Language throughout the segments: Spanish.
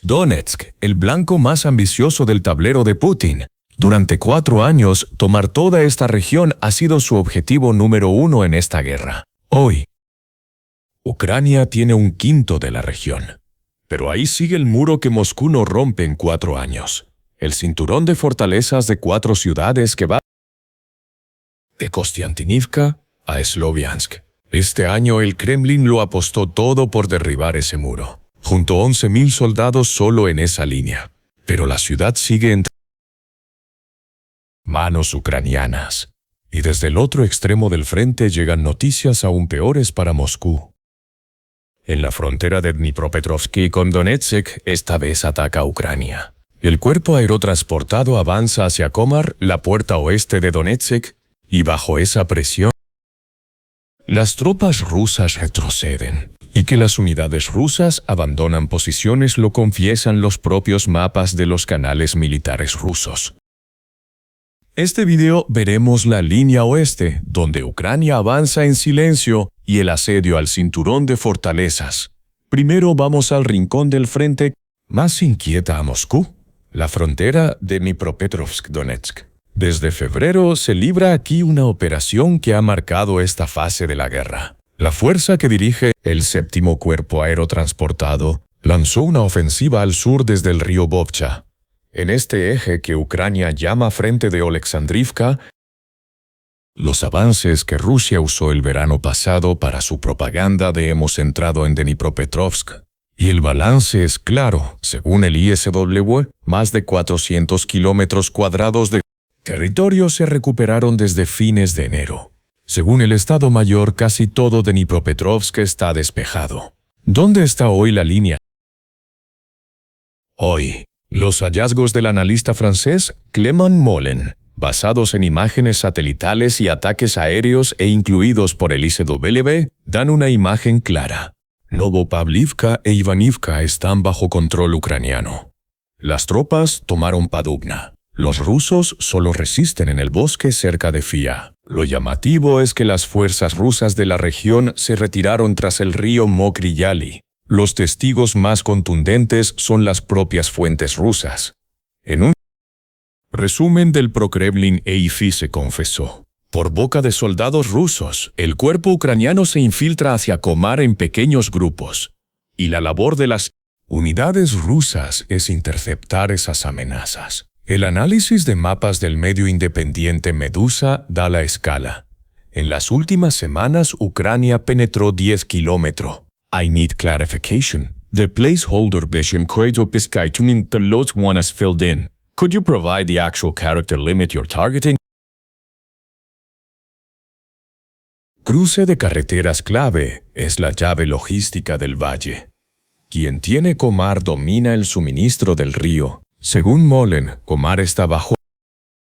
Donetsk, el blanco más ambicioso del tablero de Putin. Durante 4 años, tomar toda esta región ha sido su objetivo número 1 en esta guerra. Hoy, Ucrania tiene 1/5 de la región. Pero ahí sigue el muro que Moscú no rompe en 4 años. El cinturón de fortalezas de 4 ciudades que va de Kostiantynivka a Sloviansk. Este año el Kremlin lo apostó todo por derribar ese muro. Juntó 11.000 soldados solo en esa línea. Pero la ciudad sigue entre manos ucranianas. Y desde el otro extremo del frente llegan noticias aún peores para Moscú. En la frontera de Dnipropetrovsk con Donetsk, esta vez ataca a Ucrania. El cuerpo aerotransportado avanza hacia Komar, la puerta oeste de Donetsk, y bajo esa presión, las tropas rusas retroceden. Y que las unidades rusas abandonan posiciones lo confiesan los propios mapas de los canales militares rusos. Este video veremos la línea oeste, donde Ucrania avanza en silencio, y el asedio al cinturón de fortalezas. Primero vamos al rincón del frente más inquieta a Moscú, la frontera de Dnipropetrovsk-Donetsk. Desde febrero se libra aquí una operación que ha marcado esta fase de la guerra. La fuerza que dirige el 7º Cuerpo Aerotransportado lanzó una ofensiva al sur desde el río Vovcha. En este eje que Ucrania llama Frente de Oleksandrivka, los avances que Rusia usó el verano pasado para su propaganda de hemos entrado en Dnipropetrovsk. Y el balance es claro, según el ISW, más de 400 kilómetros cuadrados de territorio se recuperaron desde fines de enero. Según el Estado Mayor, casi todo Dnipropetrovsk está despejado. ¿Dónde está hoy la línea? Hoy, los hallazgos del analista francés Clément Molin, basados en imágenes satelitales y ataques aéreos e incluidos por el ISW, dan una imagen clara. Novopavlivka e Ivanivka están bajo control ucraniano. Las tropas tomaron Padugna. Los rusos solo resisten en el bosque cerca de Fia. Lo llamativo es que las fuerzas rusas de la región se retiraron tras el río Mokry Yali. Los testigos más contundentes son las propias fuentes rusas. En un resumen del Prokremlin EIFI se confesó. Por boca de soldados rusos, el cuerpo ucraniano se infiltra hacia Komar en pequeños grupos. Y la labor de las unidades rusas es interceptar esas amenazas. El análisis de mapas del medio independiente Medusa da la escala. En las últimas semanas, Ucrania penetró 10 kilómetros. I need clarification. The placeholder vision corridor Piskaytunin the lot one is filled in. Could you provide the actual character limit you're targeting? Cruce de carreteras clave es la llave logística del valle. Quien tiene Komar domina el suministro del río. Según Molin, Komar está bajo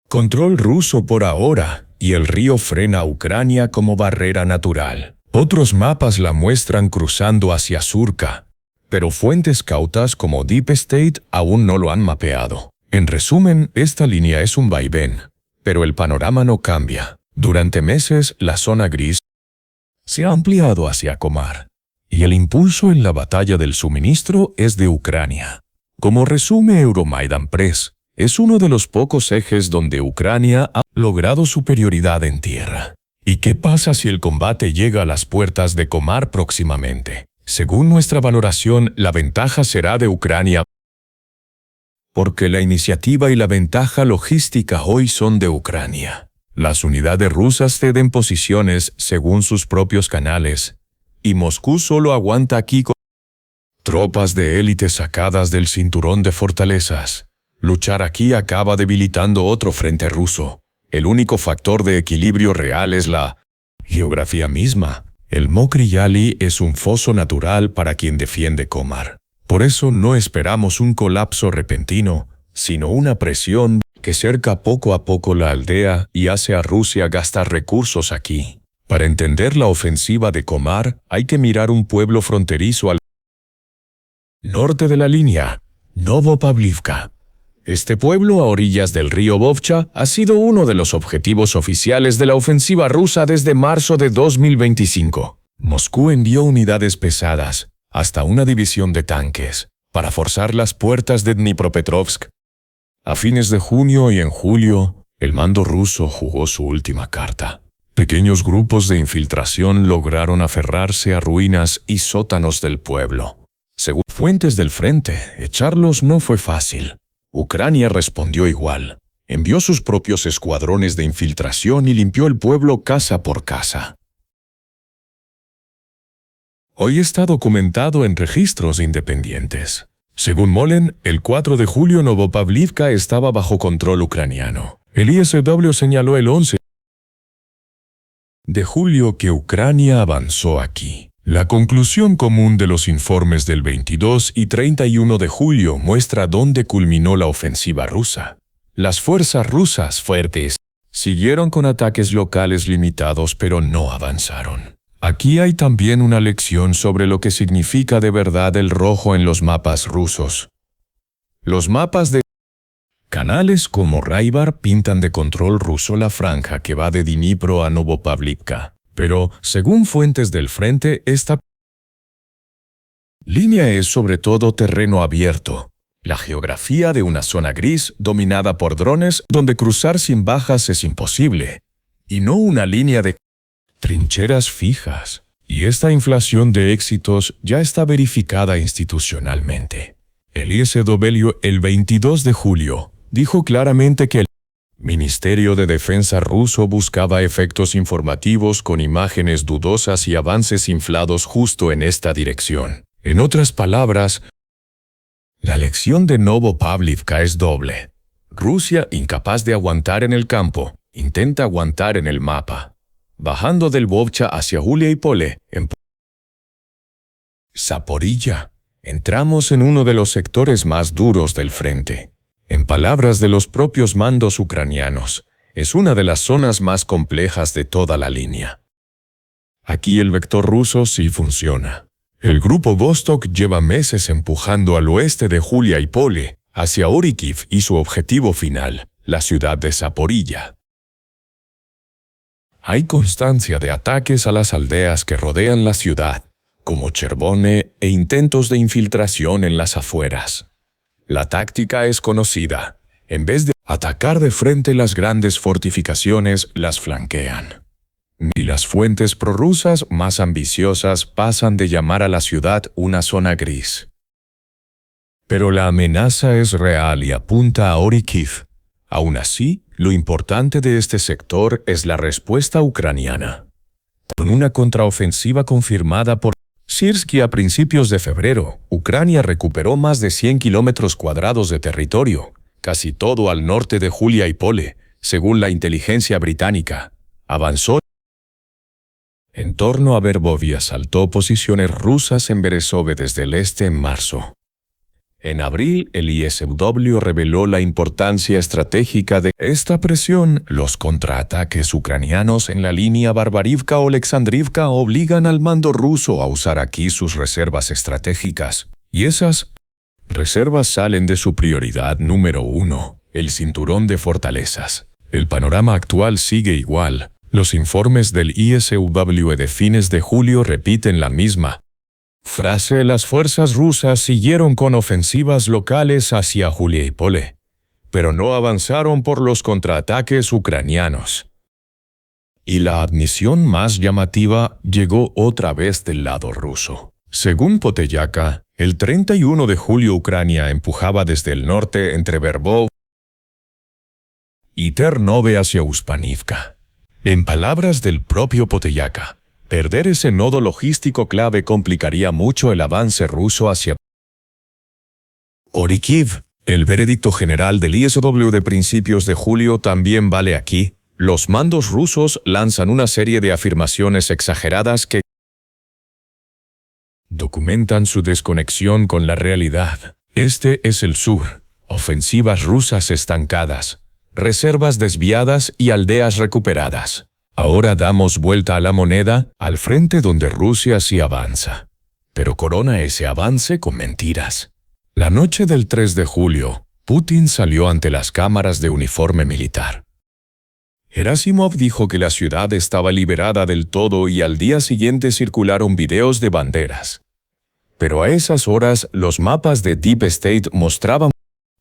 control ruso por ahora, y el río frena a Ucrania como barrera natural. Otros mapas la muestran cruzando hacia Surka, pero fuentes cautas como Deep State aún no lo han mapeado. En resumen, esta línea es un vaivén, pero el panorama no cambia. Durante meses, la zona gris se ha ampliado hacia Komar, y el impulso en la batalla del suministro es de Ucrania. Como resume Euromaidan Press, es uno de los pocos ejes donde Ucrania ha logrado superioridad en tierra. ¿Y qué pasa si el combate llega a las puertas de Komar próximamente? Según nuestra valoración, la ventaja será de Ucrania, porque la iniciativa y la ventaja logística hoy son de Ucrania. Las unidades rusas ceden posiciones según sus propios canales, y Moscú solo aguanta aquí con tropas de élite sacadas del cinturón de fortalezas. Luchar aquí acaba debilitando otro frente ruso. El único factor de equilibrio real es la geografía misma. El Mokry Yali es un foso natural para quien defiende Komar. Por eso no esperamos un colapso repentino, sino una presión que cerca poco a poco la aldea y hace a Rusia gastar recursos aquí. Para entender la ofensiva de Komar, hay que mirar un pueblo fronterizo al norte de la línea, Novopavlivka. Este pueblo a orillas del río Vovcha ha sido uno de los objetivos oficiales de la ofensiva rusa desde marzo de 2025. Moscú envió unidades pesadas, hasta una división de tanques, para forzar las puertas de Dnipropetrovsk. A fines de junio y en julio, el mando ruso jugó su última carta. Pequeños grupos de infiltración lograron aferrarse a ruinas y sótanos del pueblo. Según fuentes del frente, echarlos no fue fácil. Ucrania respondió igual. Envió sus propios escuadrones de infiltración y limpió el pueblo casa por casa. Hoy está documentado en registros independientes. Según Molen, el 4 de julio Novopavlivka estaba bajo control ucraniano. El ISW señaló el 11 de julio que Ucrania avanzó aquí. La conclusión común de los informes del 22 y 31 de julio muestra dónde culminó la ofensiva rusa. Las fuerzas rusas fuertes siguieron con ataques locales limitados, pero no avanzaron. Aquí hay también una lección sobre lo que significa de verdad el rojo en los mapas rusos. Los mapas de canales como Raibar pintan de control ruso la franja que va de Dnipro a Novopavlivka. Pero, según fuentes del frente, esta línea es sobre todo terreno abierto. La geografía de una zona gris dominada por drones donde cruzar sin bajas es imposible. Y no una línea de trincheras fijas. Y esta inflación de éxitos ya está verificada institucionalmente. El ISW el 22 de julio dijo claramente que el Ministerio de Defensa ruso buscaba efectos informativos con imágenes dudosas y avances inflados justo en esta dirección. En otras palabras, la lección de Novopavlivka es doble. Rusia, incapaz de aguantar en el campo, intenta aguantar en el mapa. Bajando del Vovcha hacia Guliáy-Pole, en Zaporilla, entramos en uno de los sectores más duros del frente. En palabras de los propios mandos ucranianos, es una de las zonas más complejas de toda la línea. Aquí el vector ruso sí funciona. El grupo Vostok lleva meses empujando al oeste de Guliáy-Pole, hacia Orikhiv y su objetivo final, la ciudad de Zaporilla. Hay constancia de ataques a las aldeas que rodean la ciudad, como Chervone, e intentos de infiltración en las afueras. La táctica es conocida. En vez de atacar de frente las grandes fortificaciones, las flanquean. Y las fuentes prorrusas más ambiciosas pasan de llamar a la ciudad una zona gris. Pero la amenaza es real y apunta a Orikhiv. Aún así, lo importante de este sector es la respuesta ucraniana. Con una contraofensiva confirmada por Sirsky a principios de febrero, Ucrania recuperó más de 100 kilómetros cuadrados de territorio, casi todo al norte de Guliáy-Pole, según la inteligencia británica. Avanzó en torno a Verbov y asaltó posiciones rusas en Berezove desde el este en marzo. En abril, el ISW reveló la importancia estratégica de esta presión. Los contraataques ucranianos en la línea Barbarivka-Oleksandrivka obligan al mando ruso a usar aquí sus reservas estratégicas. Y esas reservas salen de su prioridad número 1, el cinturón de fortalezas. El panorama actual sigue igual. Los informes del ISW de fines de julio repiten la misma frase. Las fuerzas rusas siguieron con ofensivas locales hacia Guliáy-Pole, pero no avanzaron por los contraataques ucranianos. Y la admisión más llamativa llegó otra vez del lado ruso. Según Poteyaka, el 31 de julio Ucrania empujaba desde el norte entre Verbov y Ternove hacia Uspanivka. En palabras del propio Poteyaka, perder ese nodo logístico clave complicaría mucho el avance ruso hacia Orikhiv. El veredicto general del ISW de principios de julio también vale aquí. Los mandos rusos lanzan una serie de afirmaciones exageradas que documentan su desconexión con la realidad. Este es el sur. Ofensivas rusas estancadas, reservas desviadas y aldeas recuperadas. Ahora damos vuelta a la moneda, al frente donde Rusia sí avanza. Pero corona ese avance con mentiras. La noche del 3 de julio, Putin salió ante las cámaras de uniforme militar. Gerasimov dijo que la ciudad estaba liberada del todo y al día siguiente circularon videos de banderas. Pero a esas horas los mapas de Deep State mostraban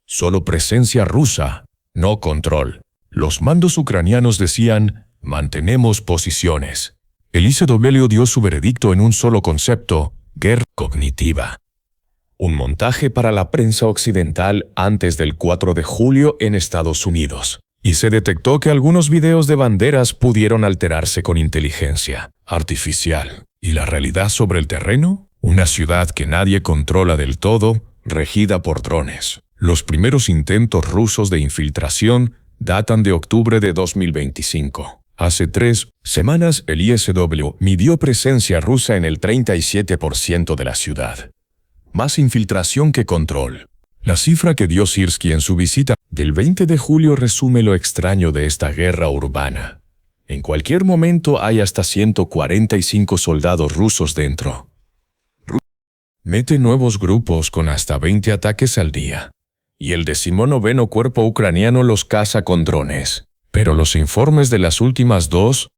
solo presencia rusa, no control. Los mandos ucranianos decían, mantenemos posiciones. El ICW dio su veredicto en un solo concepto, guerra cognitiva. Un montaje para la prensa occidental antes del 4 de julio en Estados Unidos. Y se detectó que algunos videos de banderas pudieron alterarse con inteligencia artificial. ¿Y la realidad sobre el terreno? Una ciudad que nadie controla del todo, regida por drones. Los primeros intentos rusos de infiltración datan de octubre de 2025. Hace 3 semanas el ISW midió presencia rusa en el 37% de la ciudad. Más infiltración que control. La cifra que dio Sirski en su visita del 20 de julio resume lo extraño de esta guerra urbana. En cualquier momento hay hasta 145 soldados rusos dentro. Mete nuevos grupos con hasta 20 ataques al día. Y el 19º cuerpo ucraniano los caza con drones. Pero los informes de las últimas 2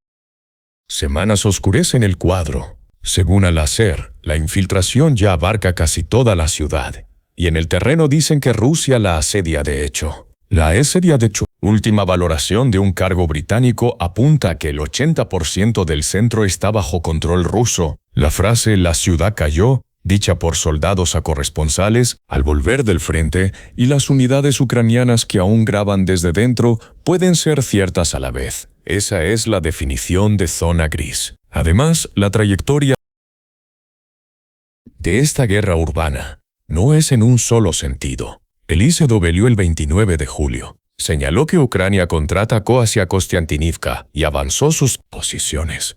semanas oscurecen el cuadro. Según Al-Aser, la infiltración ya abarca casi toda la ciudad. Y en el terreno dicen que Rusia la asedia de hecho. La asedia de hecho. Última valoración de un cargo británico apunta a que el 80% del centro está bajo control ruso. La frase «la ciudad cayó», dicha por soldados a corresponsales al volver del frente, y las unidades ucranianas que aún graban desde dentro pueden ser ciertas a la vez. Esa es la definición de zona gris. Además, la trayectoria de esta guerra urbana no es en un solo sentido. El ICW el 29 de julio señaló que Ucrania contraatacó hacia Kostiantynivka y avanzó sus posiciones.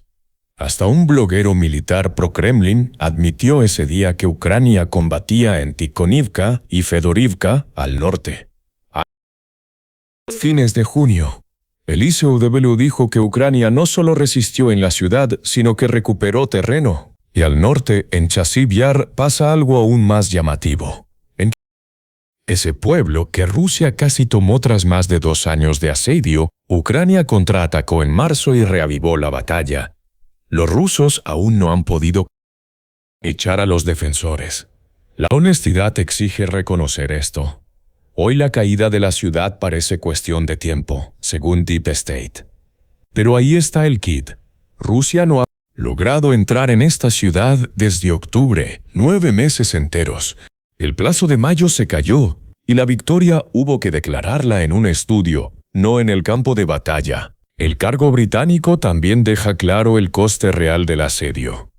Hasta un bloguero militar pro-Kremlin admitió ese día que Ucrania combatía en Tikhonivka y Fedorivka al norte. A fines de junio, el ICW dijo que Ucrania no solo resistió en la ciudad, sino que recuperó terreno. Y al norte, en Chasiv Yar, pasa algo aún más llamativo. En ese pueblo que Rusia casi tomó tras más de 2 años de asedio, Ucrania contraatacó en marzo y reavivó la batalla. Los rusos aún no han podido echar a los defensores. La honestidad exige reconocer esto. Hoy la caída de la ciudad parece cuestión de tiempo, según Deep State. Pero ahí está el kit. Rusia no ha logrado entrar en esta ciudad desde octubre, 9 meses enteros. El plazo de mayo se cayó y la victoria hubo que declararla en un estudio, no en el campo de batalla. El cargo británico también deja claro el coste real del asedio.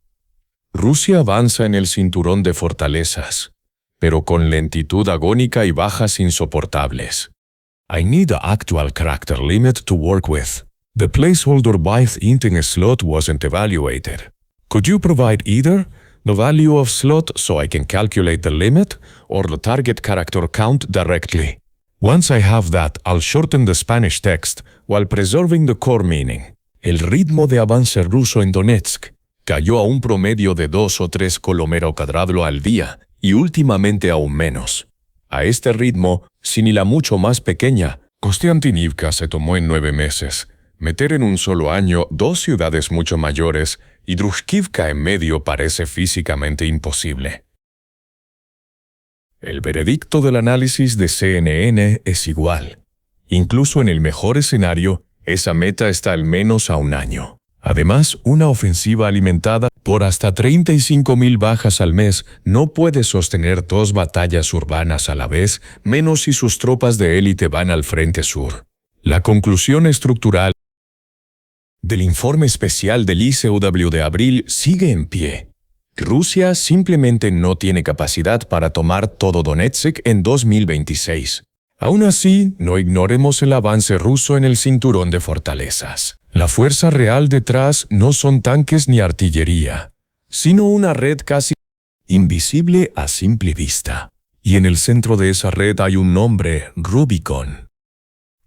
Rusia avanza en el cinturón de fortalezas, pero con lentitud agónica y bajas insoportables. I need an actual character limit to work with. The placeholder byte in a slot wasn't evaluated. Could you provide either the value of slot so I can calculate the limit or the target character count directly? Once I have that, I'll shorten the Spanish text while preserving the core meaning. El ritmo de avance ruso en Donetsk cayó a un promedio de 2 o 3 kilómetros cuadrados al día y últimamente aún menos. A este ritmo, sin ni la mucho más pequeña, Kostiantynivka se tomó en 9 meses. Meter en un solo año 2 ciudades mucho mayores y Drushkivka en medio parece físicamente imposible. El veredicto del análisis de CNN es igual. Incluso en el mejor escenario, esa meta está al menos a 1 año. Además, una ofensiva alimentada por hasta 35.000 bajas al mes no puede sostener 2 batallas urbanas a la vez, menos si sus tropas de élite van al frente sur. La conclusión estructural del informe especial del ICW de abril sigue en pie. Rusia simplemente no tiene capacidad para tomar todo Donetsk en 2026. Aún así, no ignoremos el avance ruso en el cinturón de fortalezas. La fuerza real detrás no son tanques ni artillería, sino una red casi invisible a simple vista. Y en el centro de esa red hay un nombre, Rubicon.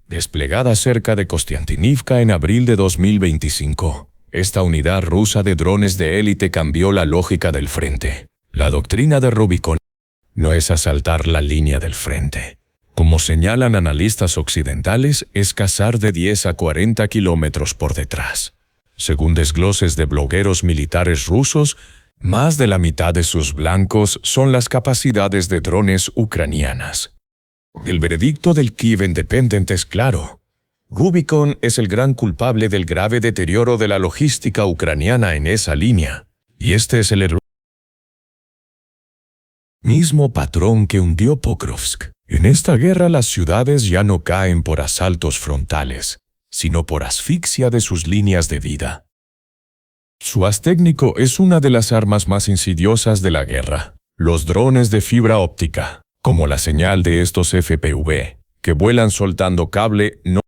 Desplegada cerca de Kostiantynivka en abril de 2025, esta unidad rusa de drones de élite cambió la lógica del frente. La doctrina de Rubicon no es asaltar la línea del frente. Como señalan analistas occidentales, es cazar de 10 a 40 kilómetros por detrás. Según desgloses de blogueros militares rusos, Más de la mitad de sus blancos son las capacidades de drones ucranianas. El veredicto del Kyiv Independent es claro. Rubicon es el gran culpable del grave deterioro de la logística ucraniana en esa línea. Y este es el mismo patrón que hundió Pokrovsk. En esta guerra las ciudades ya no caen por asaltos frontales, sino por asfixia de sus líneas de vida. SUAS técnico es una de las armas más insidiosas de la guerra. Los drones de fibra óptica, como la señal de estos FPV, que vuelan soltando cable, no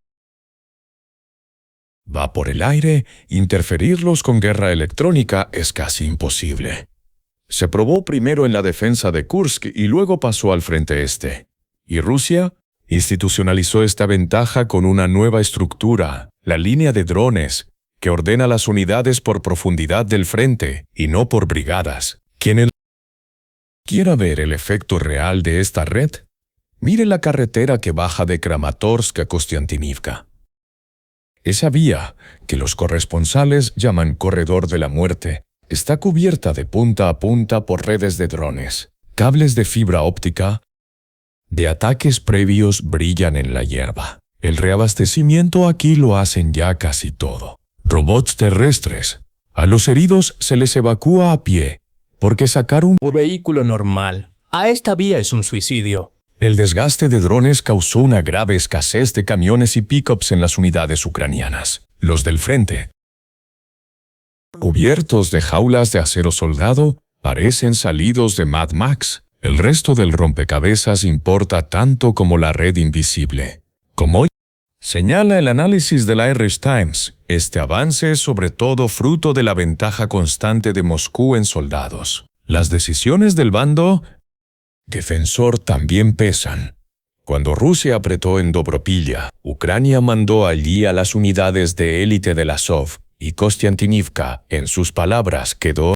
va por el aire, interferirlos con guerra electrónica es casi imposible. Se probó primero en la defensa de Kursk y luego pasó al frente este. Y Rusia institucionalizó esta ventaja con una nueva estructura, la línea de drones, que ordena las unidades por profundidad del frente y no por brigadas. Quien quiera ver el efecto real de esta red, mire la carretera que baja de Kramatorsk a Kostiantynivka. Esa vía, que los corresponsales llaman Corredor de la Muerte, está cubierta de punta a punta por redes de drones, cables de fibra óptica. De ataques previos brillan en la hierba. El reabastecimiento aquí lo hacen ya casi todo. Robots terrestres. A los heridos se les evacúa a pie, porque sacar un vehículo normal a esta vía es un suicidio. El desgaste de drones causó una grave escasez de camiones y pickups en las unidades ucranianas. Los del frente, cubiertos de jaulas de acero soldado, parecen salidos de Mad Max. El resto del rompecabezas importa tanto como la red invisible. Como hoy señala el análisis de la Irish Times, este avance es sobre todo fruto de la ventaja constante de Moscú en soldados. Las decisiones del bando defensor también pesan. Cuando Rusia apretó en Dobropilla, Ucrania mandó allí a las unidades de élite del Azov, y Kostiantynivka, en sus palabras, quedó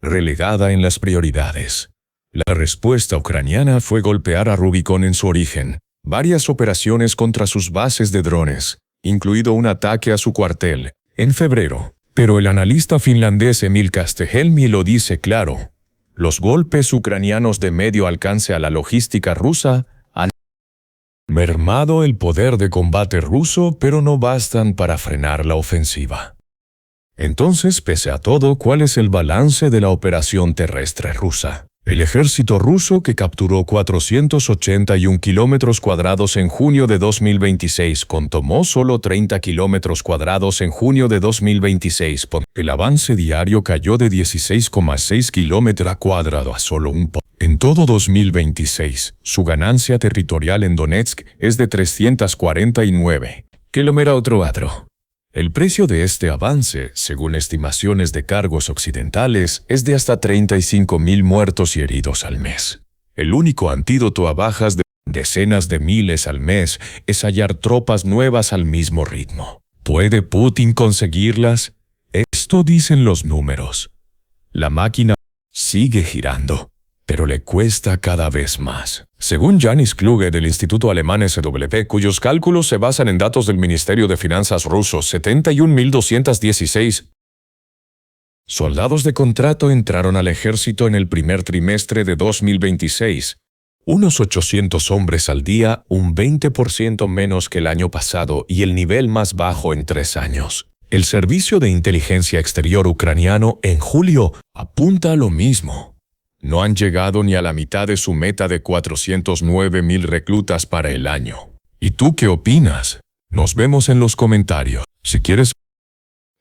relegada en las prioridades. La respuesta ucraniana fue golpear a Rubicon en su origen, varias operaciones contra sus bases de drones, incluido un ataque a su cuartel, en febrero. Pero el analista finlandés Emil Castehelmi lo dice claro. Los golpes ucranianos de medio alcance a la logística rusa han mermado el poder de combate ruso, pero no bastan para frenar la ofensiva. Entonces, pese a todo, ¿cuál es el balance de la operación terrestre rusa? El ejército ruso, que capturó 481 kilómetros cuadrados en junio de 2026, tomó solo 30 kilómetros cuadrados en junio de 2026. El avance diario cayó de 16,6 kilómetros cuadrados a solo un poco. En todo 2026, su ganancia territorial en Donetsk es de 349 kilómetros cuadrados. El precio de este avance, según estimaciones de cargos occidentales, es de hasta 35.000 muertos y heridos al mes. El único antídoto a bajas de decenas de miles al mes es hallar tropas nuevas al mismo ritmo. ¿Puede Putin conseguirlas? Esto dicen los números. La máquina sigue girando, pero le cuesta cada vez más. Según Janis Kluge del Instituto Alemán SW, cuyos cálculos se basan en datos del Ministerio de Finanzas ruso, 71.216 soldados de contrato entraron al ejército en el primer trimestre de 2026, unos 800 hombres al día, un 20% menos que el año pasado y el nivel más bajo en 3 años. El Servicio de Inteligencia Exterior ucraniano en julio apunta a lo mismo. No han llegado ni a la mitad de su meta de 409.000 reclutas para el año. ¿Y tú qué opinas? Nos vemos en los comentarios. Si quieres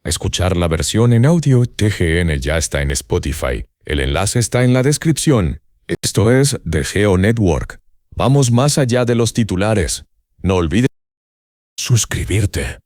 escuchar la versión en audio, TGN ya está en Spotify. El enlace está en la descripción. Esto es The Geo Network. Vamos más allá de los titulares. No olvides suscribirte.